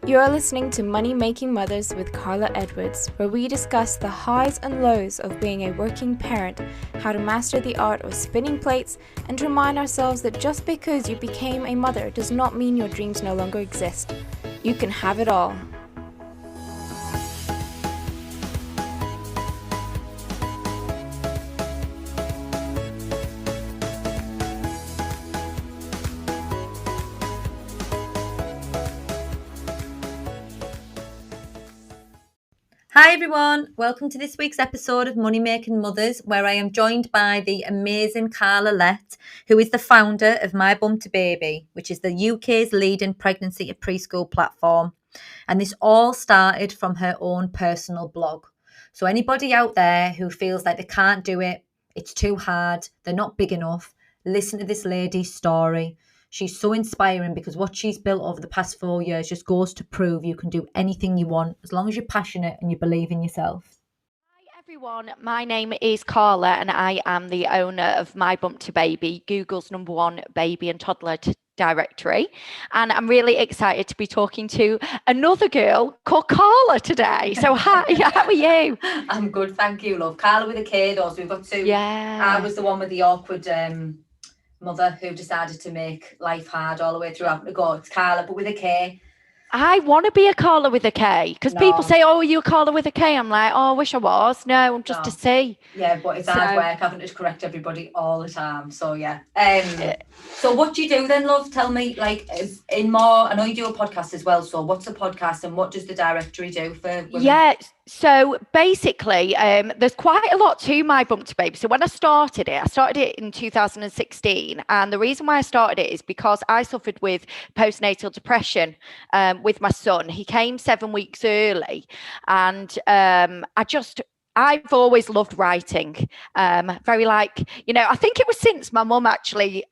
You are listening to Money Making Mothers with Carla Edwards, where we discuss the highs and lows of being a working parent, how to master the art of spinning plates, and to remind ourselves that just because you became a mother does not mean your dreams no longer exist. You can have it all. Hi everyone, welcome to this week's episode of Money Making Mothers, where I am joined by the amazing Carla Lett, who is the founder of My Bum to Baby, which is the UK's leading pregnancy to preschool platform. And this all started from her own personal blog. So anybody out there who feels like they can't do it, it's too hard, they're not big enough, listen to this lady's story. She's so inspiring because what she's built over the past 4 years just goes to prove you can do anything you want as long as you're passionate and you believe in yourself. Hi everyone, my name is Carla and I am the owner of My Bum to Baby, Google's #1 baby and toddler directory. And I'm really excited to be talking to another girl called Carla today. So hi, how are you? I'm good, thank you, love. Carla with a K, though, so we've got two. Yeah. I was the one with the awkward mother who decided to make life hard all the way through having to go. It's Carla, but with a K. I want to be a Carla with a K because people say, "Oh, are you a Carla with a K?" I'm like, "Oh, I wish I was." No, I'm just a C. Yeah, but it's hard work having to correct everybody all the time. So yeah. So what do you do then, love? Tell me, like, in more. I know you do a podcast as well. So what's the podcast and what does the directory do for women? Yeah. So basically, there's quite a lot to My Bum to Baby. So when I started it in 2016. And the reason why I started it is because I suffered with postnatal depression with my son. He came 7 weeks early. And I've always loved writing. Very like, I think it was since my mum actually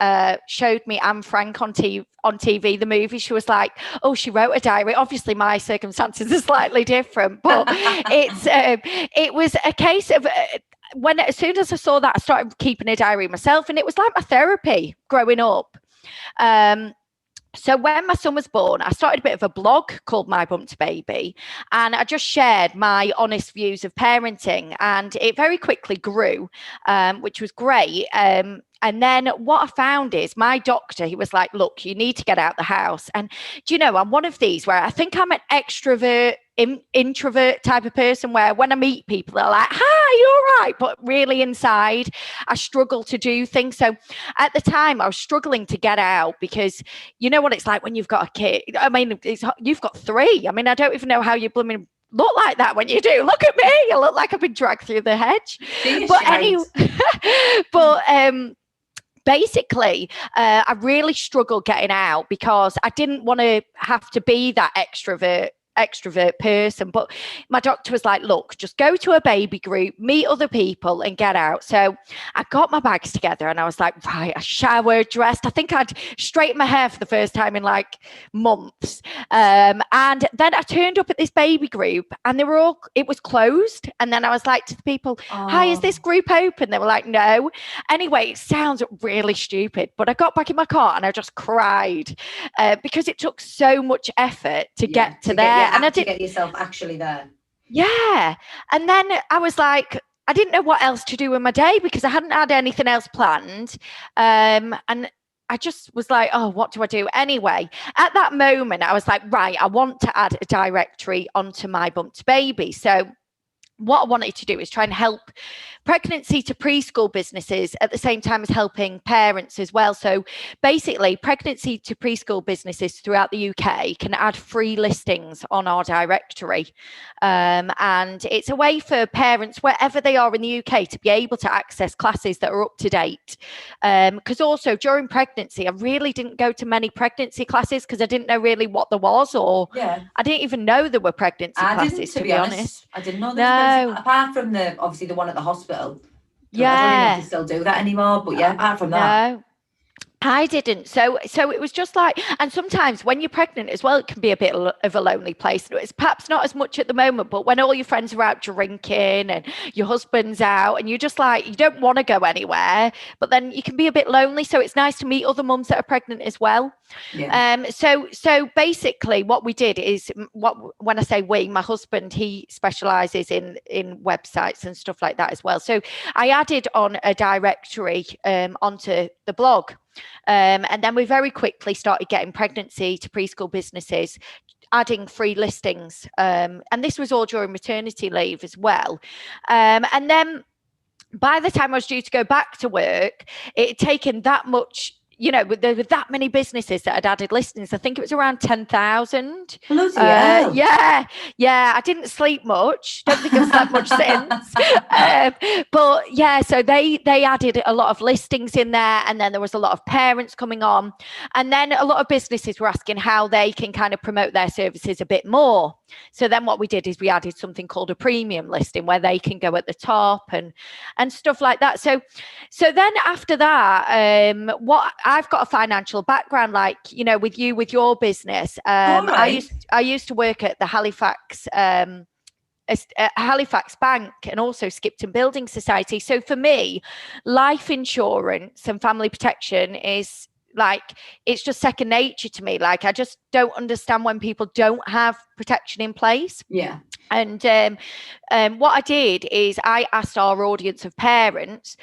showed me Anne Frank on TV, the movie. She was like, "Oh, she wrote a diary." Obviously, my circumstances are slightly different, but it was a case of as soon as I saw that, I started keeping a diary myself, and it was like my therapy growing up. So when my son was born, I started a bit of a blog called My Bum to Baby, and I just shared my honest views of parenting, and it very quickly grew, which was great. And then what I found is my doctor, he was like, "Look, you need to get out the house." And do you know, I'm one of these where I think I'm an extrovert, introvert type of person where when I meet people, they're like, "Hi, you all right?" But really inside, I struggle to do things. So at the time, I was struggling to get out because you know what it's like when you've got a kid. I mean, you've got 3. I mean, I don't even know how you blooming look like that when you do. Look at me. I look like I've been dragged through the hedge. But anyway, basically, I really struggled getting out because I didn't want to have to be that extrovert person. But my doctor was like, "Look, just go to a baby group, meet other people and get out." So I got my bags together and I was like, right, I showered, dressed. I think I'd straightened my hair for the first time in like months. And then I turned up at this baby group and it was closed. And then I was like to the people, "Hi, is this group open?" They were like, "No." Anyway, it sounds really stupid, but I got back in my car and I just cried because it took so much effort to get to there. And I didn't get yourself actually there. Yeah. And then I was like, I didn't know what else to do in my day because I hadn't had anything else planned. And I just was like, "Oh, what do I do?" Anyway, at that moment, I was like, right, I want to add a directory onto My Bum to Baby. So what I wanted to do is try and help pregnancy to preschool businesses at the same time as helping parents as well. So basically, pregnancy to preschool businesses throughout the UK can add free listings on our directory. And it's a way for parents, wherever they are in the UK, to be able to access classes that are up to date. Because also during pregnancy, I really didn't go to many pregnancy classes because I didn't know really what there was, or I didn't even know there were pregnancy classes, to be honest. I didn't know there was apart from obviously the one at the hospital. Yeah. I don't even know if they still do that anymore, but yeah, apart from that. No. I didn't. So it was just like, and sometimes when you're pregnant as well, it can be a bit of a lonely place. It's perhaps not as much at the moment, but when all your friends are out drinking and your husband's out and you're just like, you don't want to go anywhere, but then you can be a bit lonely. So it's nice to meet other mums that are pregnant as well. Yeah. So basically what we did is, when I say we, my husband, he specializes in websites and stuff like that as well. So I added on a directory onto the blog. And then we very quickly started getting pregnancy to preschool businesses, adding free listings. And this was all during maternity leave as well. And then by the time I was due to go back to work, it had taken that much. There were that many businesses that had added listings. I think it was around 10,000. Yeah. I didn't sleep much. Don't think I've slept much since. But yeah, so they added a lot of listings in there, and then there was a lot of parents coming on, and then a lot of businesses were asking how they can kind of promote their services a bit more. So then what we did is we added something called a premium listing where they can go at the top and stuff like that. So then after that, what I've got a financial background, like, with your business. Right. I used to work at the Halifax Bank and also Skipton Building Society. So for me, life insurance and family protection is like, it's just second nature to me. Like, I just don't understand when people don't have protection in place. Yeah. And what I did is I asked our audience of parents,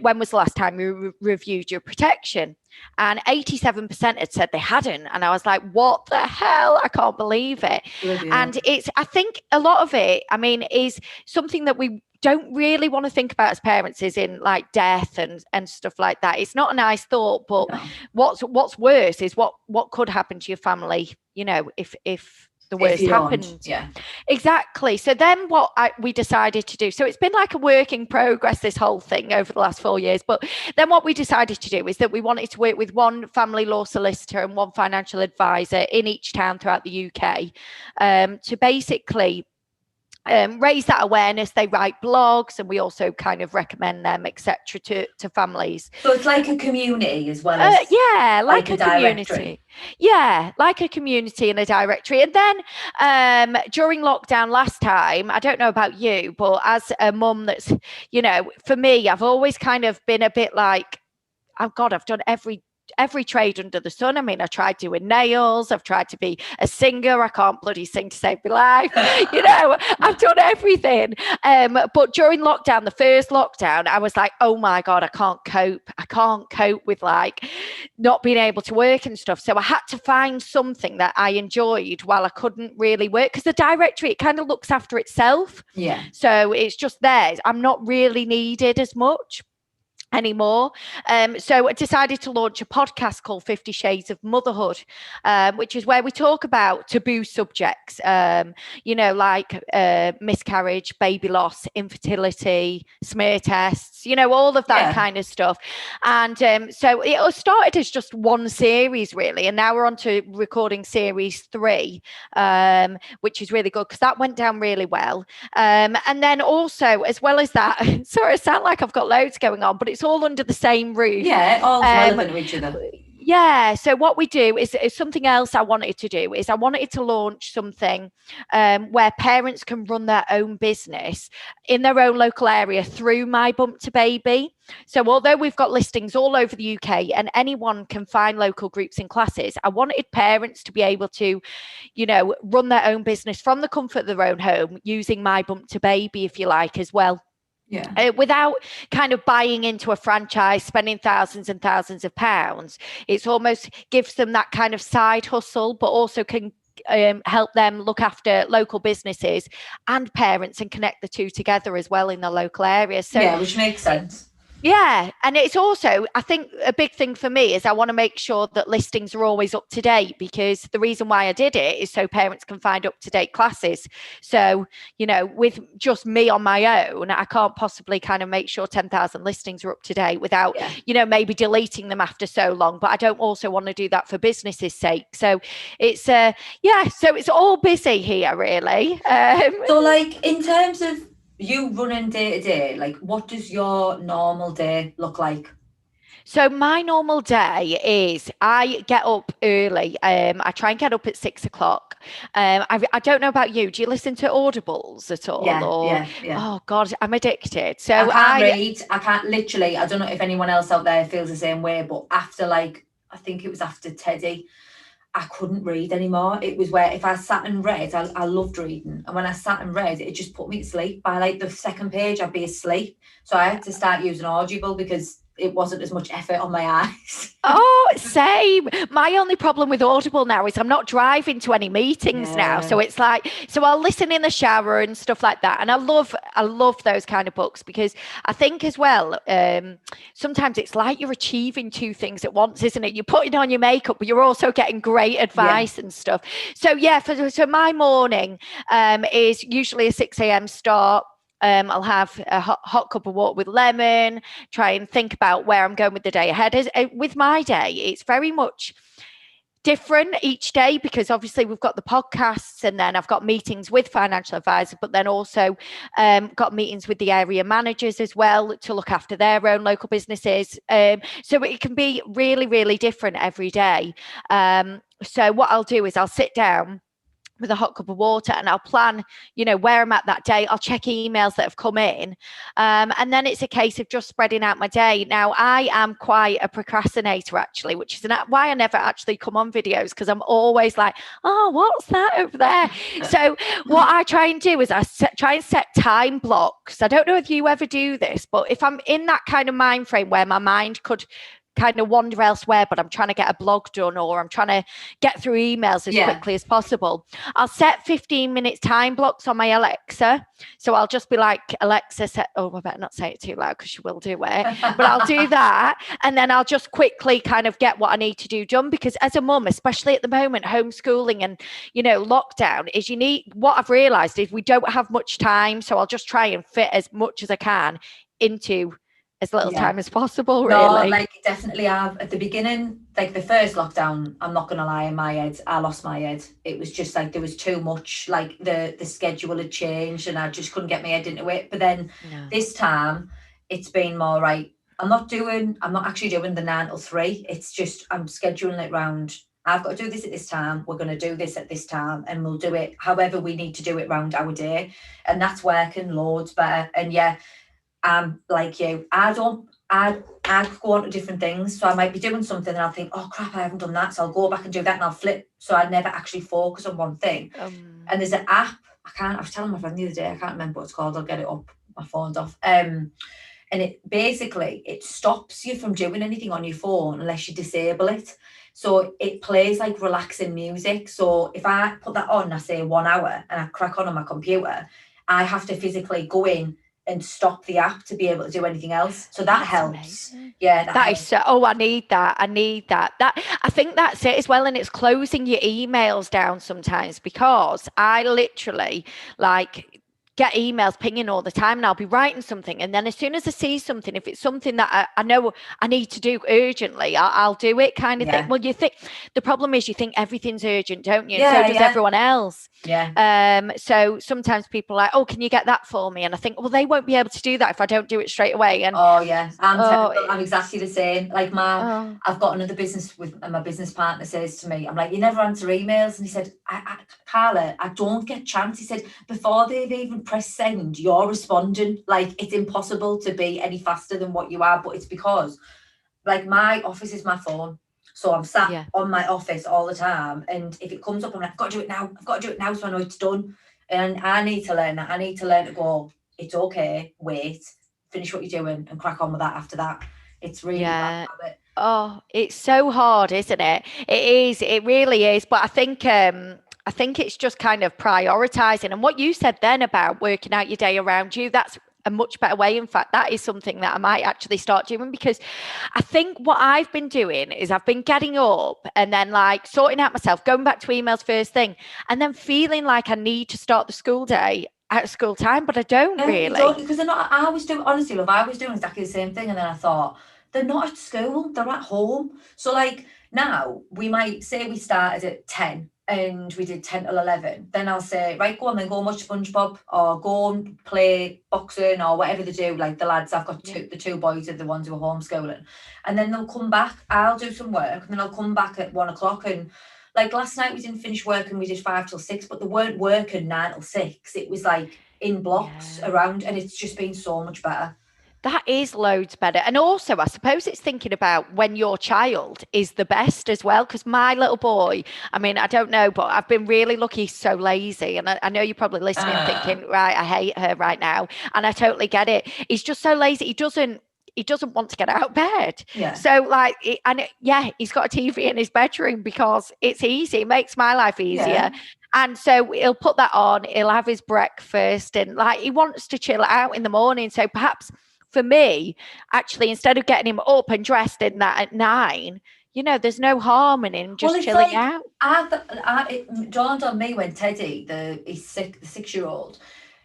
when was the last time you reviewed your protection? And 87% had said they hadn't. And I was like, what the hell? I can't believe it. And I think a lot of it, is something that we don't really want to think about as parents, is in like death and stuff like that. It's not a nice thought, but no. What's worse is what could happen to your family, if the worst happened. Yeah, exactly. So then we decided to do, so it's been like a work in progress, this whole thing, over the last 4 years. But then what we decided to do is that we wanted to work with one family law solicitor and one financial advisor in each town throughout the UK, to basically raise that awareness. They write blogs, and we also kind of recommend them, etc., to families. So it's like a community as well as like a community. Directory. Yeah, like a community and a directory. And then during lockdown last time, I don't know about you, but as a mum that's, for me, I've always kind of been a bit like, oh God, I've done every trade under the sun. I tried doing nails, I've tried to be a singer, I can't bloody sing to save my life. I've done everything. But during lockdown, the first lockdown, I was like, oh my God, I can't cope with like not being able to work and stuff. So I had to find something that I enjoyed while I couldn't really work, because the directory, it kind of looks after itself. Yeah. So it's just there. I'm not really needed as much anymore. So I decided to launch a podcast called 50 Shades of Motherhood, which is where we talk about taboo subjects, like miscarriage, baby loss, infertility, smear tests, all of that kind of stuff. And so it started as just one series, really. And now we're on to recording series 3, which is really good because that went down really well. And then also, as well as that, sorry, I sound like I've got loads going on, but it's all under the same roof. Yeah, all relevant to each other. Yeah, so what we do is something else I wanted to do is I wanted to launch something where parents can run their own business in their own local area through My Bump to Baby. So although we've got listings all over the UK and anyone can find local groups and classes, I wanted parents to be able to, run their own business from the comfort of their own home using My Bump to Baby, if you like, as well. Yeah. Without kind of buying into a franchise, spending thousands and thousands of pounds. It's almost gives them that kind of side hustle, but also can help them look after local businesses and parents and connect the two together as well in the local area. So yeah, which makes sense. Yeah. And it's also, I think a big thing for me is I want to make sure that listings are always up to date, because the reason why I did it is so parents can find up to date classes. So, with just me on my own, I can't possibly kind of make sure 10,000 listings are up to date without, maybe deleting them after so long. But I don't also want to do that for business's sake. So it's, so it's all busy here, really. So like in terms of you running day to day, like what does your normal day look like? So my normal day is I get up early. I try and get up at 6 o'clock. I don't know about you. Do you listen to audibles at all? Yeah, Or yeah, yeah. oh God, I'm addicted. I So can't read. I can't literally. I don't know if anyone else out there feels the same way, but after like, I think it was after Teddy, I couldn't read anymore. It was where if I sat and read, I loved reading. And when I sat and read, it just put me to sleep. By like the second page, I'd be asleep. So I had to start using Audible because it wasn't as much effort on my eyes. Oh, same. My only problem with Audible now is I'm not driving to any meetings now. So it's like, so I'll listen in the shower and stuff like that. And I love those kind of books because I think as well, sometimes it's like you're achieving two things at once, isn't it? You're putting on your makeup, but you're also getting great advice and stuff. So yeah, so my morning is usually a 6 a.m. start. I'll have a hot cup of water with lemon, try and think about where I'm going with the day ahead. With my day, it's very much different each day because obviously we've got the podcasts and then I've got meetings with financial advisors, but then also got meetings with the area managers as well to look after their own local businesses. So it can be really, really different every day. So what I'll do is I'll sit down with a hot cup of water and I'll plan, where I'm at that day. I'll check emails that have come in. And then it's a case of just spreading out my day. Now, I am quite a procrastinator, actually, which is why I never actually come on videos because I'm always like, oh, what's that over there? So what I try and do is try and set time blocks. I don't know if you ever do this, but if I'm in that kind of mind frame where my mind could kind of wander elsewhere, but I'm trying to get a blog done or I'm trying to get through emails as quickly as possible, I'll set 15 minutes time blocks on my Alexa. So I'll just be like, Alexa, I better not say it too loud because she will do it, but I'll do that. And then I'll just quickly kind of get what I need to do done because as a mum, especially at the moment, homeschooling and, lockdown is what I've realized is we don't have much time. So I'll just try and fit as much as I can into as little time as possible, really. No, like definitely have. At the beginning, like the first lockdown, I'm not gonna lie, in my head, I lost my head. It was just like there was too much, like the schedule had changed and I just couldn't get my head into it. But then this time it's been more right. I'm not actually doing the 9 till 3. It's just I'm scheduling it round. I've got to do this at this time. We're going to do this at this time and we'll do it however we need to do it round our day. And that's working loads better. And like you, I go on to different things. So I might be doing something and I'll think, oh crap, I haven't done that. So I'll go back and do that and I'll flip. So I never actually focus on one thing. And there's an app, I was telling my friend the other day, I can't remember what it's called. I'll get it up. My phone's off. And it basically, it stops you from doing anything on your phone unless you disable it. So it plays like relaxing music. So if I put that on, I say 1 hour and I crack on my computer, I have to physically go in and stop the app to be able to do anything else. So that helps. Amazing. Yeah. That is so, I need that. I think that's it as well. And it's closing your emails down sometimes because I literally get emails pinging all the time and I'll be writing something. And then as soon as I see something, if it's something that I know I need to do urgently, I'll do it kind of thing. Well, the problem is you think everything's urgent, don't you? And so does everyone else. Yeah. So sometimes people are like, oh, can you get that for me? And I think, well, they won't be able to do that if I don't do it straight away. And I'm exactly the same. Like I've got another business and my business partner says to me, I'm like, you never answer emails. And he said, Carla, I don't get chance. He said, before they've even press send, you're responding. Like it's impossible to be any faster than what you are, but it's because like my office is my phone, so I'm sat on my office all the time, and if it comes up I'm like, I've got to do it now so I know it's done. And I need to learn to go, it's okay, wait, finish what you're doing and crack on with that after that. It's really bad habit. Oh, it's so hard, isn't it? It really is. But I think it's just kind of prioritizing. And what you said then about working out your day around you, that's a much better way. In fact, that is something that I might actually start doing because I think what I've been doing is I've been getting up and then sorting out myself, going back to emails first thing, and then feeling like I need to start the school day at school time, but I don't really. Because they're not, I was doing exactly the same thing. And then I thought, they're not at school, they're at home. So now we might say we started at 10 and we did 10 till 11, then I'll say, right, go on then, go and watch SpongeBob, or go and play boxing, or whatever they do. Like the lads, I've got the two boys are the ones who are homeschooling, and then they'll come back, I'll do some work, and then I'll come back at 1 o'clock. And like last night we didn't finish work and we did 5 till 6, but they weren't working 9 till 6. It was like in blocks around, and it's just been so much better. That is loads better. And also, I suppose it's thinking about when your child is the best as well. Because my little boy, I mean, I don't know, but I've been really lucky. He's so lazy. And I know you're probably listening thinking, right, I hate her right now. And I totally get it. He's just so lazy. He doesn't want to get out of bed. Yeah. So like, he's got a TV in his bedroom because it's easy. It makes my life easier. Yeah. And so he'll put that on. He'll have his breakfast, and like he wants to chill out in the morning. So perhaps for me, actually, instead of getting him up and dressed in that at 9, there's no harm in him just chilling out. It dawned on me when Teddy, the 6-year-old,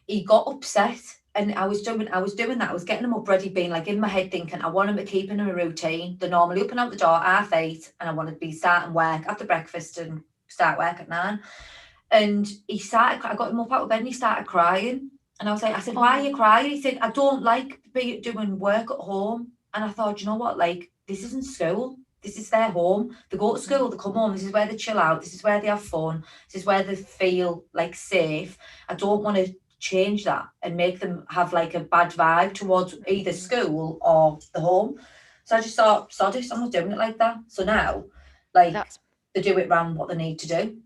he got upset, and I was doing that. I was getting him up ready, being like in my head thinking, I want him to keep in a routine. They're normally open out the door 8:30, and I want to be starting work after breakfast and start work at 9. And I got him up out of bed and he started crying. And I said, why are you crying? He said, I don't like doing work at home. And I thought, you know what? Like, this isn't school. This is their home. They go to school, they come home. This is where they chill out. This is where they have fun. This is where they feel like safe. I don't want to change that and make them have like a bad vibe towards either school or the home. So I just thought, sod it, I'm not doing it like that. So now, like, they do it around what they need to do.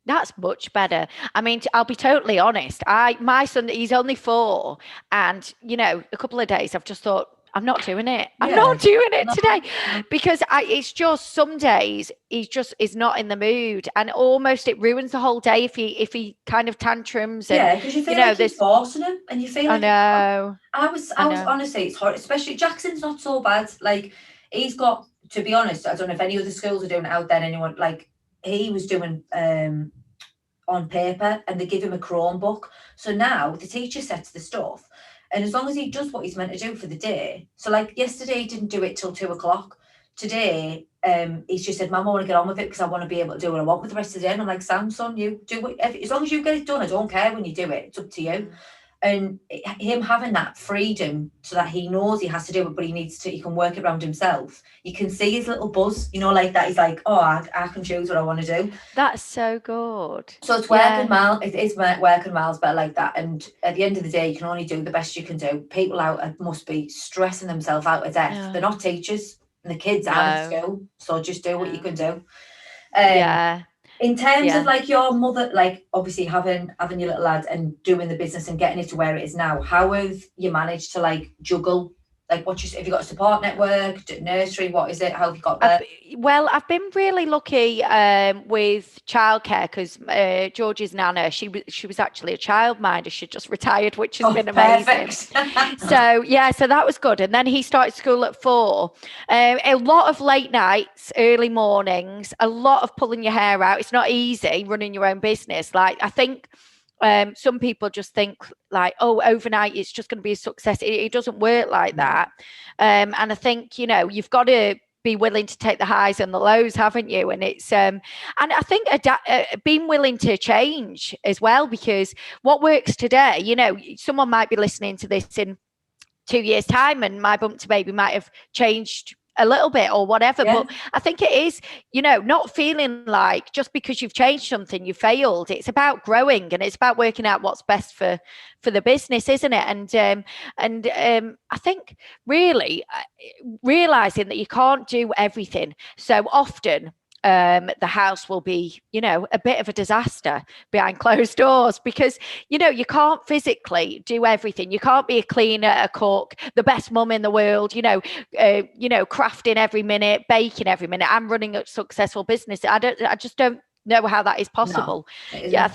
That's much better. I mean, I'll be totally honest. My son, he's only 4, and a couple of days I've just thought, I'm not doing it. I'm not doing it today, because it's just some days he just is not in the mood, and almost it ruins the whole day if he kind of tantrums. And, because you feel like you're forcing him, and you feel like, I know. I was honestly, it's hard. Especially Jackson's not so bad. Like, he's got, to be honest, I don't know if any other schools are doing it out there. Anyone, like, he was doing on paper, and they give him a Chromebook. So now the teacher sets the stuff, and as long as he does what he's meant to do for the day. So like yesterday, he didn't do it till 2 o'clock. Today, he's just said, Mum, I want to get on with it because I want to be able to do what I want with the rest of the day. And I'm like, Samson, you do it. As long as you get it done, I don't care when you do it. It's up to you. And him having that freedom so that he knows he has to do it, but he can work it around himself. You can see his little buzz, like that. He's like, oh, I can choose what I want to do. That's so good. So it's working miles. It is working miles better like that. And at the end of the day, you can only do the best you can do. People out must be stressing themselves out to death. Yeah. They're not teachers, and the kids are in school. So just do what you can do. In terms of like your mother, like obviously having your little lad and doing the business and getting it to where it is now, how have you managed to like juggle? Like, have you got a support network, nursery? What is it? How have you got that? I've been really lucky with childcare, because George's nana, she was actually a childminder. She just retired, which has been amazing. So that was good. And then he started school at 4. A lot of late nights, early mornings, a lot of pulling your hair out. It's not easy running your own business. Like, I think some people just think like, oh, overnight it's just going to be a success. It doesn't work like that. And I think, you've got to be willing to take the highs and the lows, haven't you? And it's and I think being willing to change as well, because what works today, someone might be listening to this in 2 years' time, and my bump to baby might have changed a little bit or whatever. But I think it is, not feeling like just because you've changed something, you failed. It's about growing, and it's about working out what's best for the business, isn't it? And I think really realizing that you can't do everything. So often the house will be, a bit of a disaster behind closed doors, because, you can't physically do everything. You can't be a cleaner, a cook, the best mum in the world, crafting every minute, baking every minute. I'm running a successful business. I just don't know how that is possible. No,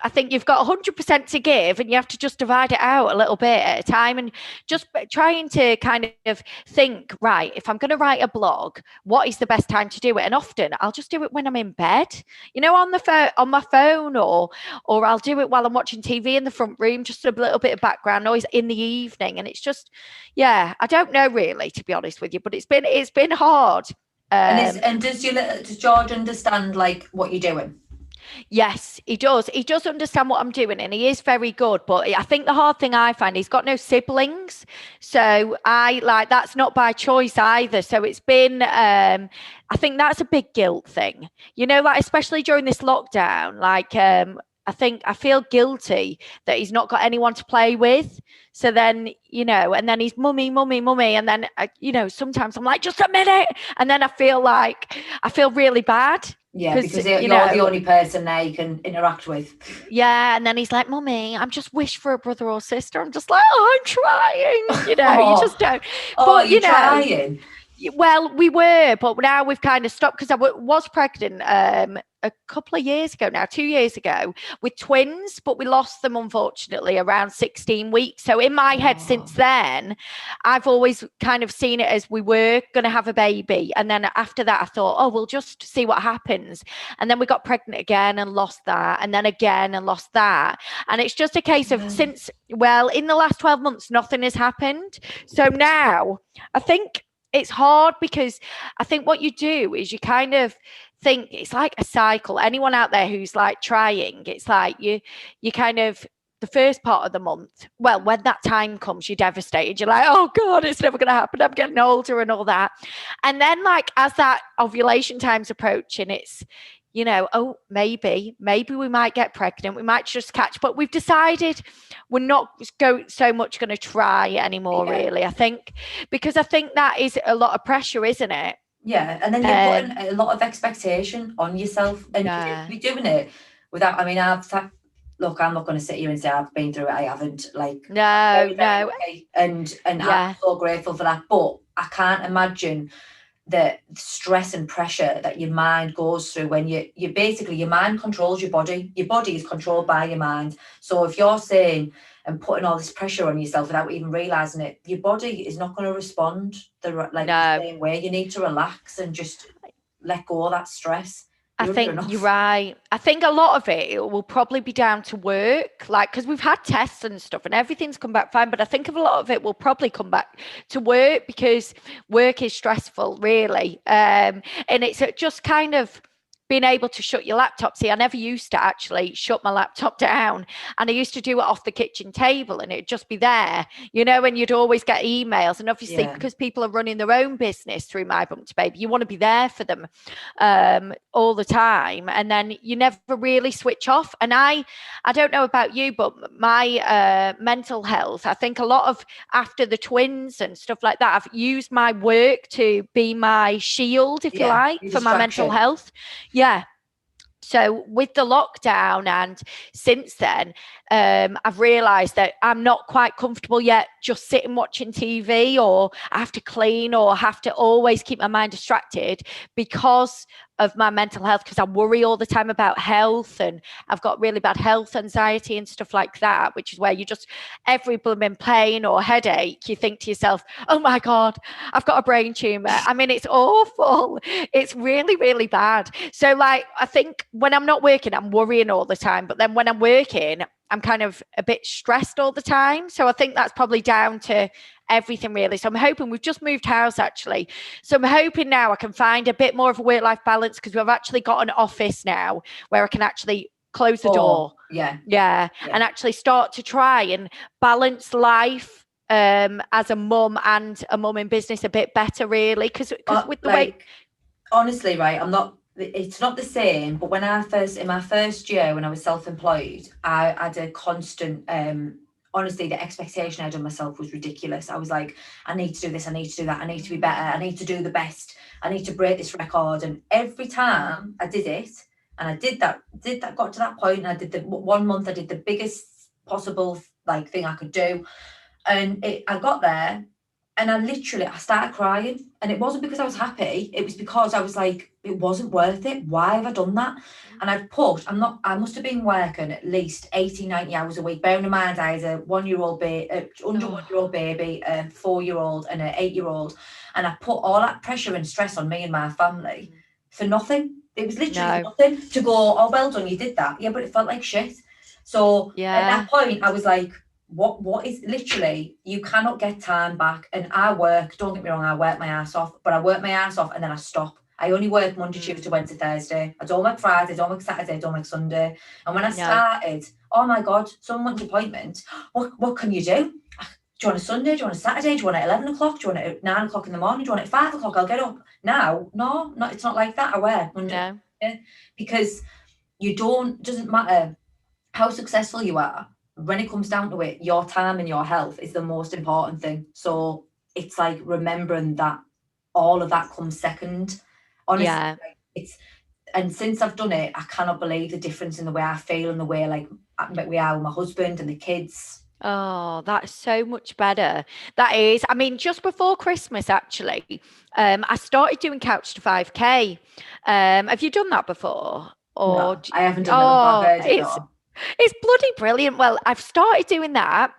I think you've got 100% to give, and you have to just divide it out a little bit at a time, and just trying to kind of think, right, if I'm going to write a blog, what is the best time to do it? And often I'll just do it when I'm in bed, on my phone, or I'll do it while I'm watching TV in the front room, just a little bit of background noise in the evening. And it's just, I don't know really, to be honest with you, but it's been hard. And does George understand like what you're doing? Yes, he does. He does understand what I'm doing and he is very good. But I think the hard thing I find, he's got no siblings. So that's not by choice either. So it's been, I think that's a big guilt thing, like, especially during this lockdown, I feel guilty that he's not got anyone to play with. So then, and then he's mummy, mummy, mummy. And then, sometimes I'm like, just a minute. And then I feel really bad. Yeah, because you're the only person there you can interact with. Yeah, and then he's like, Mummy, I'm just wish for a brother or sister. I'm just like, I'm trying. You just don't. But you're trying. Well, we were, but now we've kind of stopped because I was pregnant a couple of years ago now, 2 years ago, with twins, but we lost them, unfortunately, around 16 weeks. So in my head since then, I've always kind of seen it as we were going to have a baby. And then after that, I thought, oh, we'll just see what happens. And then we got pregnant again and lost that. And then again and lost that. And it's just a case of in the last 12 months, nothing has happened. So now I think it's hard because I think what you do is you kind of think it's like a cycle. Anyone out there who's like trying, it's like you kind of, the first part of the month, well, when that time comes, you're devastated. You're like, oh God, it's never going to happen. I'm getting older and all that. And then like, as that ovulation time's approaching, it's, oh, maybe we might get pregnant. We might just catch, but we've decided we're not so much going to try anymore, really, I think, because I think that is a lot of pressure, isn't it? Yeah. And then you're putting a lot of expectation on yourself and you're doing it without, I'm not going to sit here and say I've been through it. I haven't, like, no. Okay. And I'm so grateful for that. But I can't imagine the stress and pressure that your mind goes through when you basically, your mind controls your body. Your body is controlled by your mind. So if you're saying and putting all this pressure on yourself without even realizing it, your body is not going to respond the same way. You need to relax and just let go of that stress. I think you're right. I think a lot of it will probably be down to work, like, because we've had tests and stuff and everything's come back fine. But I think a lot of it will probably come back to work because work is stressful, really. And it's just kind of being able to shut your laptop. See, I never used to actually shut my laptop down, and I used to do it off the kitchen table and it'd just be there, and you'd always get emails. And obviously because people are running their own business through My Bump to Baby, you want to be there for them all the time, and then you never really switch off. And I don't know about you, but my mental health, I think a lot of after the twins and stuff like that, I've used my work to be my shield, if you like, for my mental health. Yeah. So with the lockdown and since then, I've realised that I'm not quite comfortable yet just sitting watching TV, or I have to clean, or have to always keep my mind distracted because of my mental health, because I worry all the time about health, and I've got really bad health anxiety and stuff like that, which is where you just, every blooming pain or headache, you think to yourself, oh my God, I've got a brain tumor. I mean, it's awful. It's really, really bad. So like, I think when I'm not working, I'm worrying all the time. But then when I'm working, I'm kind of a bit stressed all the time. So I think that's probably down to everything, really. So I'm hoping, we've just moved house actually. So I'm hoping now I can find a bit more of a work-life balance, because we've actually got an office now where I can actually close the door. Yeah. And actually start to try and balance life as a mum and a mum in business a bit better, really. Because with the way... Honestly, right, it's not the same, but in my first year when I was self-employed, I had a constant, honestly, the expectation I had on myself was ridiculous. I was like, I need to do this, I need to do that, I need to be better, I need to do the best, I need to break this record. And every time I did it, and I did that, got to that point, and I did the 1 month, I did the biggest possible thing I could do. And I got there, and I started crying. And it wasn't because I was happy. It was because I was like, it wasn't worth it. Why have I done that? And I must have been working at least 80, 90 hours a week. Bearing in mind, I had a 1-year-old baby, under 1-year-old baby, a 4-year-old and an 8-year-old. And I put all that pressure and stress on me and my family for nothing. It was literally nothing to go, oh, well done, you did that. Yeah, but it felt like shit. So at that point, I was like, what is, literally, you cannot get time back. And I work, don't get me wrong, I work my ass off, but I work my ass off and then I stop I only work Monday, Tuesday, Wednesday, Thursday. I don't work Friday, I don't work Saturday, I don't work Sunday. And when I started, oh my God, someone's appointment, what can you do? Do you want a Sunday? Do you want a Saturday? Do you want it at 11 o'clock? Do you want it at 9 o'clock in the morning? Do you want it at 5 o'clock? I'll get up. Now, no, it's not like that. I wear Monday. No. Because doesn't matter how successful you are. When it comes down to it, your time and your health is the most important thing. So it's like remembering that all of that comes second. Honestly, and since I've done it, I cannot believe the difference in the way I feel and the way like we are with my husband and the kids. Oh, that's so much better. That is, I mean, just before Christmas, actually, I started doing Couch to 5K. Have you done that before? Or no, I haven't done that before. It's bloody brilliant. Well, I've started doing that.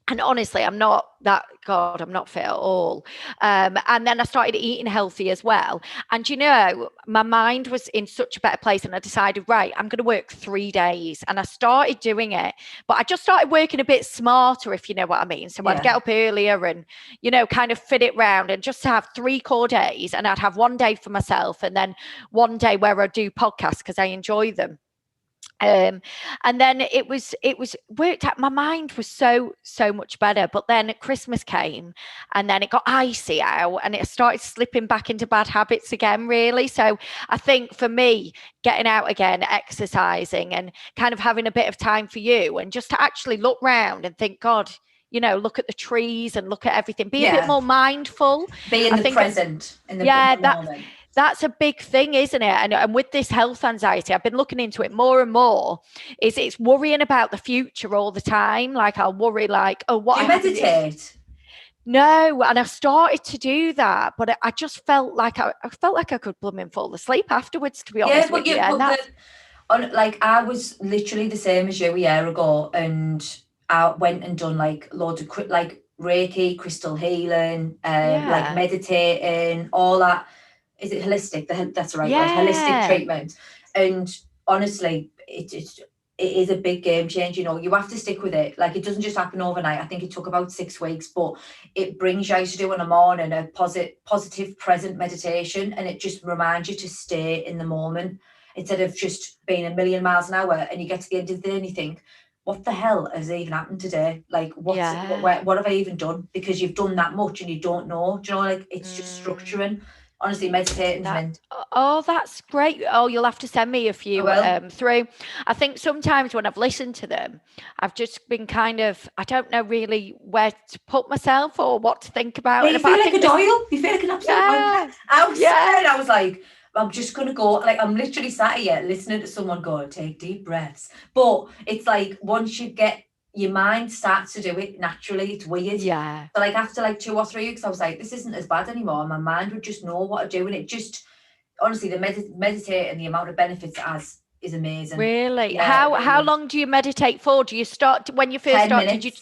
And honestly, I'm not fit at all. And then I started eating healthy as well. And, you know, my mind was in such a better place. And I decided, right, I'm going to work 3 days. And I started doing it. But I just started working a bit smarter, if you know what I mean. So I'd get up earlier and, you know, kind of fit it round and just have 3 core days. And I'd have 1 day for myself and then 1 day where I do podcasts because I enjoy them. And then it was worked out. My mind was so much better, but then Christmas came and then it got icy out and it started slipping back into bad habits again, really. So I think for me, getting out again, exercising and kind of having a bit of time for you and just to actually look round and think, God, you know, look at the trees and look at everything, be a bit more mindful, be in the present, in the moment. That's a big thing, isn't it? And with this health anxiety, I've been looking into it more and more. It's worrying about the future all the time. Like I'll worry, like, oh, what? Do you meditate? No, and I started to do that, but I just felt like I could blooming fall asleep afterwards. To be honest with you, like I was literally the same as you a year ago, and I went and done like loads of like Reiki, crystal healing, like meditating, all that. Is it holistic? That's the right word. Holistic treatment. And honestly, it is a big game change. You know, you have to stick with it. Like it doesn't just happen overnight. I think it took about 6 weeks, but it brings you. I used to do in the morning a positive present meditation, and it just reminds you to stay in the moment instead of just being a million miles an hour. And you get to the end of the day and you think, what the hell has even happened today? Like, what have I even done? Because you've done that much and you don't know. Do you know, like it's just structuring. Honestly, meditating. Oh, that's great. Oh, you'll have to send me a few through. I think sometimes when I've listened to them, I've just been kind of, I don't know really where to put myself or what to think about. Yeah, you feel like a doyle. You feel like an absolute I was like, I'm just going to go, like, I'm literally sat here listening to someone go, take deep breaths. But it's like, once you get, your mind starts to do it naturally. It's weird. Yeah. So like after like 2 or 3 weeks, I was like, this isn't as bad anymore. My mind would just know what to do. And it just, honestly, the meditate and the amount of benefits it has is amazing. Really? Yeah, how long do you meditate for? Do you start, when you first start, did you?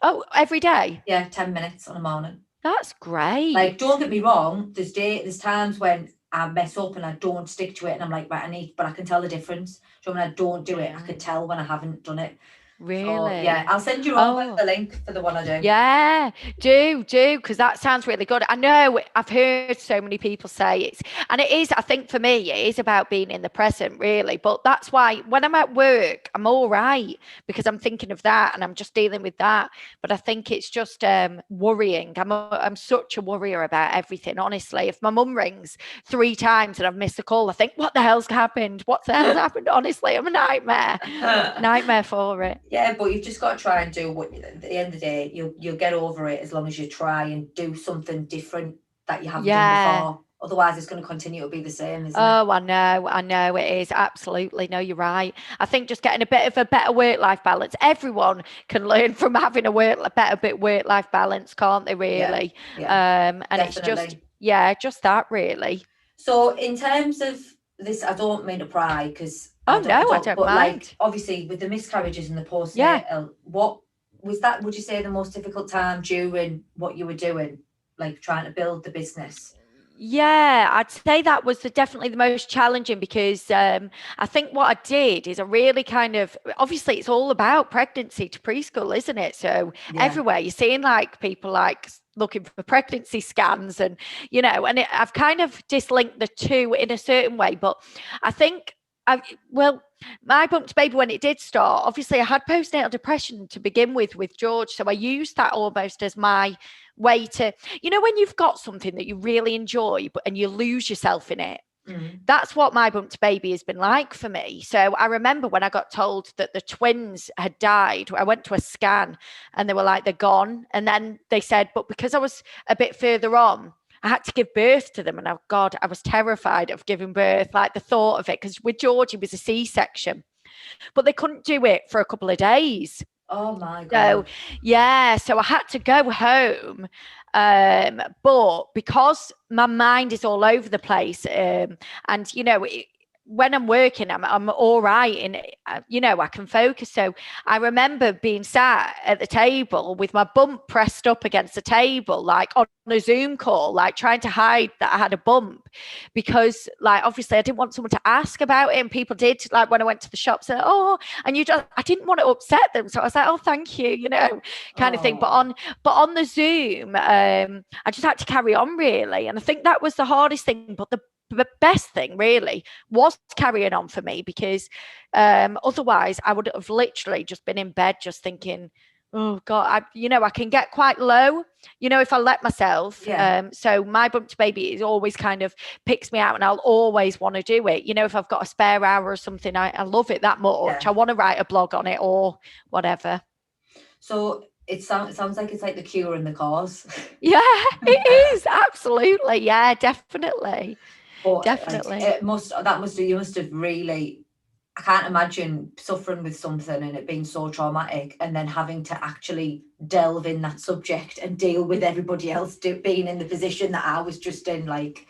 Oh, every day? Yeah, 10 minutes on a morning. That's great. Like, don't get me wrong. There's times when I mess up and I don't stick to it. And I'm like, right, but I can tell the difference. So when I don't do it, I can tell when I haven't done it. Really? So, yeah, I'll send you over the link for the one I do. Yeah, do, because that sounds really good. I know I've heard so many people say it is, I think for me, it is about being in the present, really. But that's why when I'm at work, I'm all right because I'm thinking of that and I'm just dealing with that. But I think it's just worrying. I'm such a worrier about everything, honestly. If my mum rings 3 times and I've missed a call, I think, what the hell's happened? What the hell's happened? Honestly, I'm a nightmare for it. Yeah, but you've just got to try and do what, at the end of the day, you'll get over it as long as you try and do something different that you haven't done before. Otherwise, it's going to continue to be the same, isn't it? Oh, I know it is. Absolutely. No, you're right. I think just getting a bit of a better work-life balance. Everyone can learn from having a better work-life balance, can't they, really? Yeah, and definitely. it's just that, really. So in terms of this, I don't mean to pry because I don't but mind. Like, obviously with the miscarriages and the postnatal, what was that, would you say, the most difficult time during what you were doing, like trying to build the business? Yeah, I'd say that was definitely the most challenging because I think what I did is I really kind of, obviously it's all about pregnancy to preschool, isn't it? So everywhere you're seeing like people like looking for pregnancy scans and, I've kind of dislinked the two in a certain way. But I think, my bumped baby, when it did start, obviously I had postnatal depression to begin with George. So I used that almost as my way to, when you've got something that you really enjoy, and you lose yourself in it. That's what my bumped baby has been like for me. So I remember when I got told that the twins had died, I went to a scan and they were like, they're gone. And then they said, but because I was a bit further on, I had to give birth to them. And oh God, I was terrified of giving birth, like the thought of it, because with George, it was a C-section, but they couldn't do it for a couple of days. Oh my God. So I had to go home. But because my mind is all over the place, and when I'm working, I'm all right, and I can focus. So I remember being sat at the table with my bump pressed up against the table, like on a Zoom call, like trying to hide that I had a bump, because like obviously I didn't want someone to ask about it, and people did, like when I went to the shops, and I didn't want to upset them, so I was like, oh, thank you, kind of thing. But on the Zoom, I just had to carry on, really, and I think that was the hardest thing. But the best thing really was carrying on for me, because otherwise I would have literally just been in bed just thinking, oh God, I can get quite low, if I let myself. So my bumped baby is always kind of picks me out, and I'll always want to do it. If I've got a spare hour or something, I love it that much. I want to write a blog on it or whatever. So it sounds like it's like the cure and the cause. Yeah, it is. Absolutely. Yeah, definitely. But definitely. You must have really, I can't imagine suffering with something and it being so traumatic, and then having to actually delve in that subject and deal with everybody else being in the position that I was just in. Like,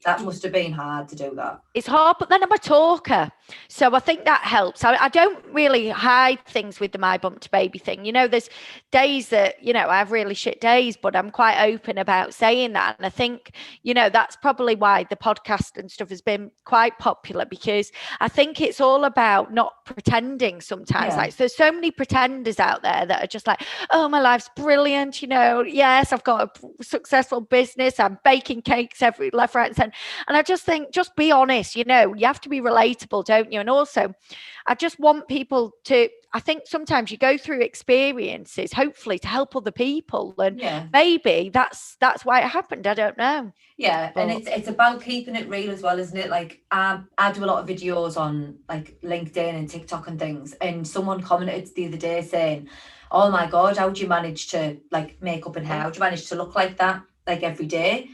that must have been hard to do that. It's hard, but then I'm a talker, so I think that helps. I don't really hide things with the my bumped baby thing. There's days that, I have really shit days, but I'm quite open about saying that. And I think, that's probably why the podcast and stuff has been quite popular, because I think it's all about not pretending sometimes. Like, there's so many pretenders out there that are just like, oh, my life's brilliant. Yes, I've got a successful business. I'm baking cakes every left, right, and centre. And I just think, just be honest, you have to be relatable, don't you? And also, I just want people to, I think sometimes you go through experiences, hopefully to help other people. And maybe that's why it happened. I don't know. Yeah. But, and it's about keeping it real as well, isn't it? Like, I do a lot of videos on like LinkedIn and TikTok and things. And someone commented the other day saying, oh my God, how do you manage to like makeup and hair? How do you manage to look like that like every day?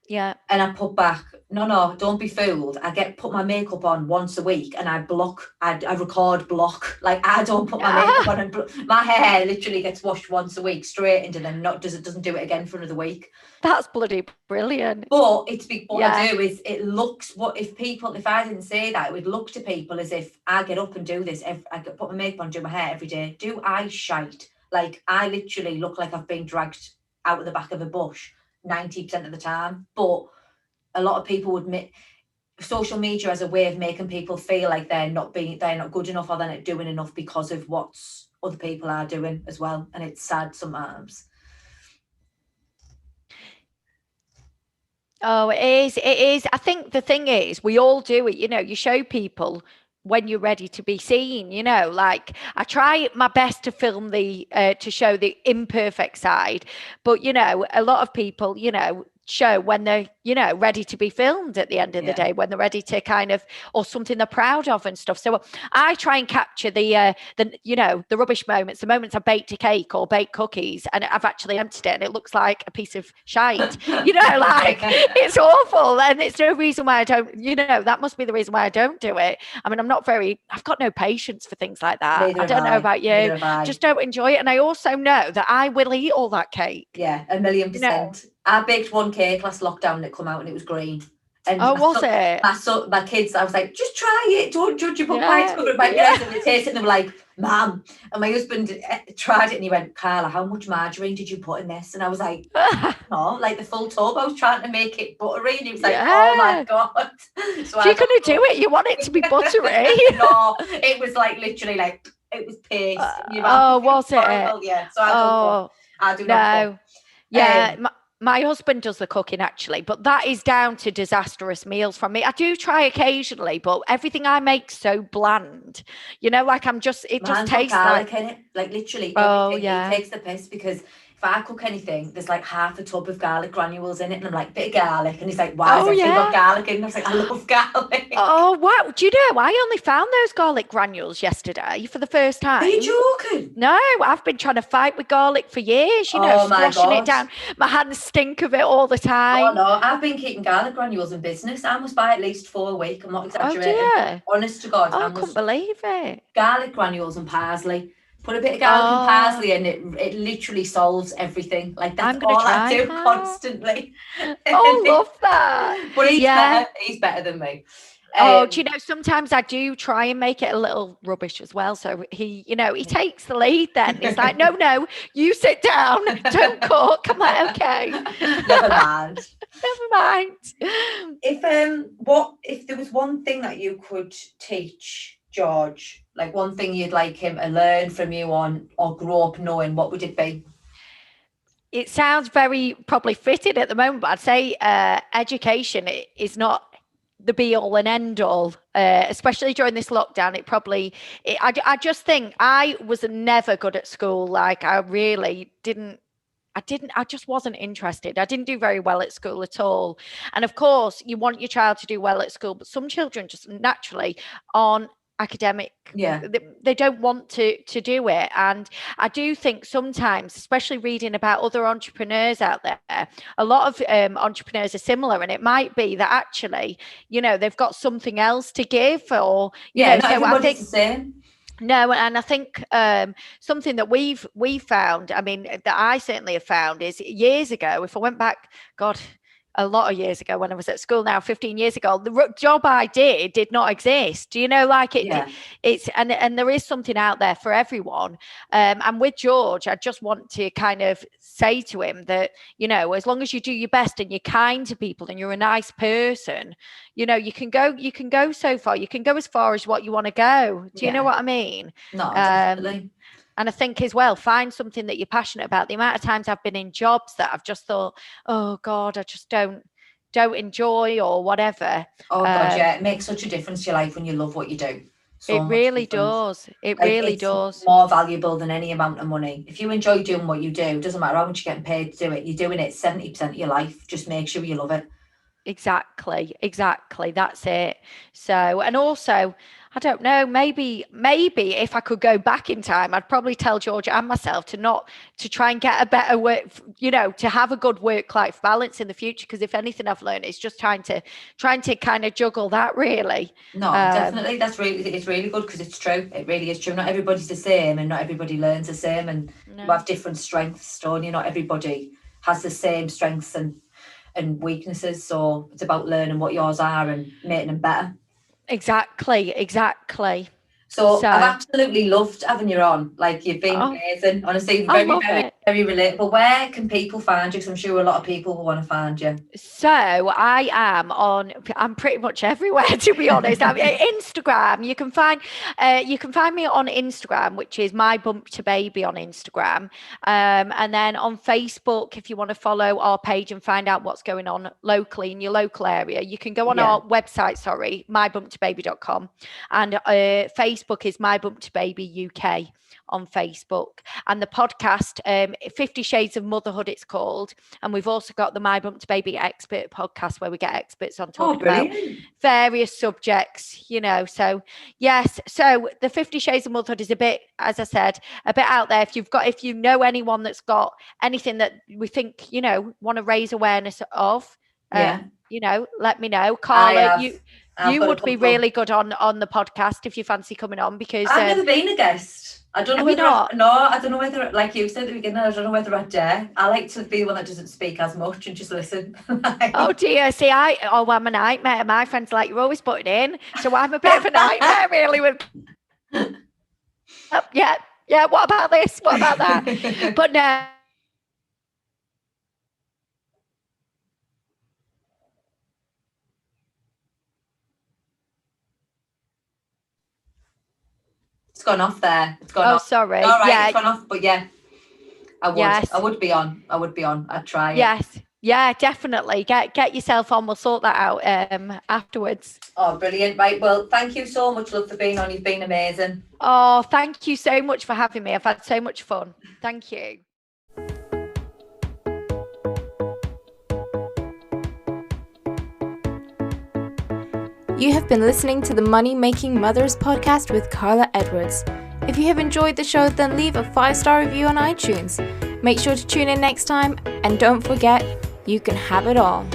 Yeah. And I put back, no, don't be fooled. I put my makeup on once a week, and I record block. Like, I don't put my makeup on, and my hair literally gets washed once a week, straightened, and then doesn't do it again for another week. That's bloody brilliant. But I do is it looks, if I didn't say that, it would look to people as if I get up and do this. I put my makeup on, do my hair every day, do eye shite. Like, I literally look like I've been dragged out of the back of a bush 90% of the time. But a lot of people would admit social media as a way of making people feel like they're not good enough, or they're not doing enough because of what other people are doing as well. And it's sad sometimes. Oh, it is. I think the thing is, we all do it. You show people when you're ready to be seen, like I try my best to film to show the imperfect side, but a lot of people show when they're ready to be filmed at the end of the day, when they're ready to kind of, or something they're proud of and stuff. So I try and capture the rubbish moments, the moments I baked a cake or baked cookies and I've actually emptied it and it looks like a piece of shite, like it's awful, and it's no reason why I don't, that must be the reason why I don't do it. I mean, I've got no patience for things like that. I don't know about you, just don't enjoy it. And I also know that I will eat all that cake. Yeah, 1,000,000%. I baked one cake last lockdown and it come out and it was green. And my kids, I was like, just try it, don't judge your book by its cover. And they tasted it and they were like, Mum. And my husband tried it and he went, Carla, how much margarine did you put in this? And I was like, no, like the full tub. I was trying to make it buttery and he was like, oh my God. So you're going to do it, you want it to be buttery? No, it was like literally like, it was paste. Was it? Yeah, so I do not. Yeah, my husband does the cooking actually, but that is down to disastrous meals from me. I do try occasionally, but everything I make so bland. Like it just Mine's got tastes like. garlic in it, like literally Oh everything. He yeah. takes the piss because if I cook anything, there's like half a tub of garlic granules in it, and I'm like, bit of garlic, and he's like, why has Oh everything got yeah. garlic in it? And I was like, I love garlic. Oh wow. Do you know, I only found those garlic granules yesterday for the first Are you time. joking? No, I've been trying to fight with garlic for years, Oh my squashing it God. down. My hands stink of it all the Oh time. no, I've been keeping garlic granules in business. I must buy at least 4 a week. I'm not Oh exaggerating. dear. Honest to God, Oh, I I couldn't must believe it. garlic granules and parsley. Put a bit of garlic and Oh, parsley in it. It literally solves everything. Like that's I'm gonna all I try do that. constantly. Oh, love that. But he's Yeah. better. He's better than me. Oh, do you know, sometimes I do try and make it a little rubbish as well. So he takes the lead then. He's like, no, you sit down, don't cook. I'm like, okay. Never mind. Never mind. If there was one thing that you could teach George, like one thing you'd like him to learn from you on or grow up knowing, what would it be? It sounds very probably fitted at the moment, but I'd say education is not the be all and end all, especially during this lockdown. I just think I was never good at school. Like I really I just wasn't interested. I didn't do very well at school at all. And of course, you want your child to do well at school, but some children just naturally aren't academic. Yeah. They don't want to do it. And I do think sometimes, especially reading about other entrepreneurs out there, a lot of entrepreneurs are similar, and it might be that actually, they've got something else to give, or not so everybody's I think the same. no, and I think something that we've found, I mean, that I certainly have found is years ago, if I went back, God, a lot of years ago when I was at school now, 15 years ago, the job I did not exist. Like it's, and there is something out there for everyone. And with George, I just want to kind of say to him that, as long as you do your best and you're kind to people and you're a nice person, you can go so far. You can go as far as what you want to go. Do you know what I mean? No, definitely. And I think as well, find something that you're passionate about. The amount of times I've been in jobs that I've just thought, oh God, I just don't enjoy or whatever. Oh God, yeah, it makes such a difference to your life when you love what you do. It really does. It really does. More valuable than any amount of money. If you enjoy doing what you do, it doesn't matter how much you're getting paid to do it. You're doing it 70% of your life. Just make sure you love it. Exactly. That's it. So, and also, I don't know, maybe if I could go back in time, I'd probably tell George and myself to try and get a better work, to have a good work-life balance in the future. Because if anything I've learned, it's just trying to kind of juggle that, really. No, definitely. It's really good because it's true. It really is true. Not everybody's the same, and not everybody learns the same, and you have different strengths, don't you? Not everybody has the same strengths and weaknesses, so it's about learning what yours are and making them better. Exactly. So I've absolutely loved having you on. Like, you've been amazing. Honestly, very relatable. Where can people find you? Because I'm sure a lot of people will want to find you. So I'm pretty much everywhere, to be honest. Instagram. You can find me on Instagram, which is My Bump to Baby on Instagram. And then on Facebook, if you want to follow our page and find out what's going on locally in your local area, you can go on our website, mybumptobaby.com, and Facebook is My Bump to Baby UK on Facebook, and the podcast 50 Shades of Motherhood it's called, and we've also got the My Bump to Baby Expert podcast where we get experts on talking about various subjects, so yes, so the 50 Shades of Motherhood is a bit, as I said, a bit out there. If you know anyone that's got anything that we think want to raise awareness of, let me know. Karla, you would be really good on the podcast if you fancy coming on, because I've never been a guest. I don't know whether I don't know whether, like you said at the beginning, I don't know whether I dare. I like to be the one that doesn't speak as much and just listen. Oh dear, see, I'm a nightmare. My friends are like, you're always putting in, so I'm a bit of a nightmare really with yeah, what about this, what about that? But no, it's gone off there. It's gone off. sorry. All right, it's gone off, but yeah. I would. Yes. I would be on. I'd try it. Yes. Yeah, definitely. Get yourself on. We'll sort that out afterwards. Oh, brilliant. Right. Well, thank you so much, love, for being on. You've been amazing. Oh, thank you so much for having me. I've had so much fun. Thank you. You have been listening to the Money Making Mothers podcast with Carla Edwards. If you have enjoyed the show, then leave a 5-star review on iTunes. Make sure to tune in next time, and don't forget, you can have it all.